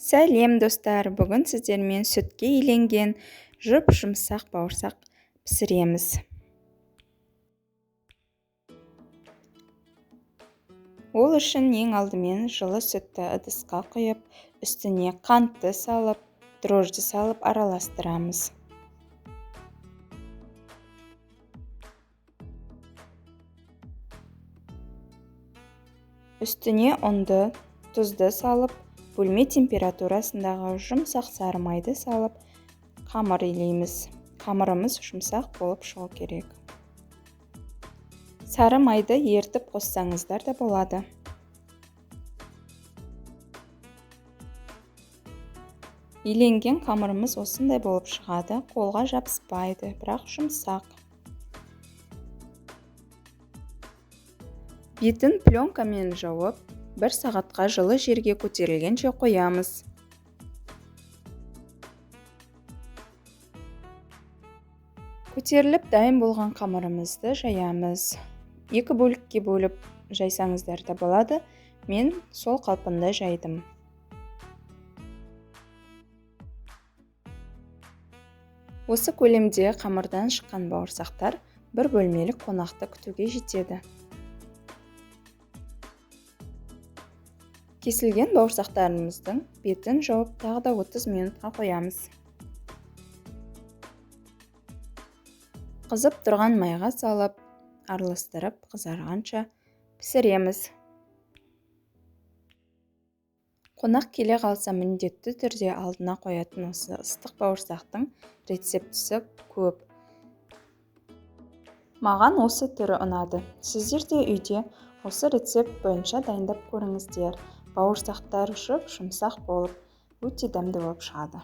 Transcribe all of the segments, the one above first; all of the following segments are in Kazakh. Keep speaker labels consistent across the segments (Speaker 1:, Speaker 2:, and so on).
Speaker 1: Сәлем достар, бүгін сіздермен сүтке иленген жұп-жұмсақ бауырсақ пісіреміз. Ол үшін ең алдымен жылы сүтті ыдысқа құйып, үстіне қантты салып, дрожжи салып араластырамыз. Үстіне ұнды, тұзды салып, бөлме температурасындағы жұмсақ сары майды салып, қамыр илейміз. Қамырымыз жұмсақ болып шығу керек. Сары майды ертіп қоссаңыздар да болады. Иленген қамырымыз осындай болып шығады, қолға жабыспайды, бірақ жұмсақ. Бетін пленкамен жауып, 1 сағатқа жылы жерге көтерілгенше қоямыз. Көтеріліп дайын болған қамырымызды жаямыз. 2 бөлікке бөліп жайсаңыздар да болады. Мен сол қалпында жайдым. Осы көлемде қамырдан шыққан бауырсақтар 1 бөлмелік қонақты күтуге жетеді. Кесілген бауырсақтарымыздың бетін жауып тағы да 30 минутқа қоямыз. Қызып тұрған майға салып, араластырып қызарғанша пісіреміз. Қонақ келе қалса міндетті түрде алдына қоятын осы ыстық бауырсақтың рецептісі көп. Маған осы түрі ұнады. Сіздер де үйде осы рецепт бойынша дайындап көріңіздер. Бауырсақтар жұмсақ болып, өте дәмді болып шығады.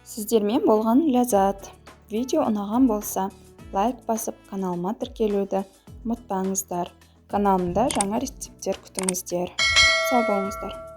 Speaker 1: Сіздермен болған ләззат. Видео ұнаған болса, лайк басып, каналыма тіркелуді ұмытпаңыздар. Каналымда жаңа рецепттер күтіңіздер. Сау болыңыздар.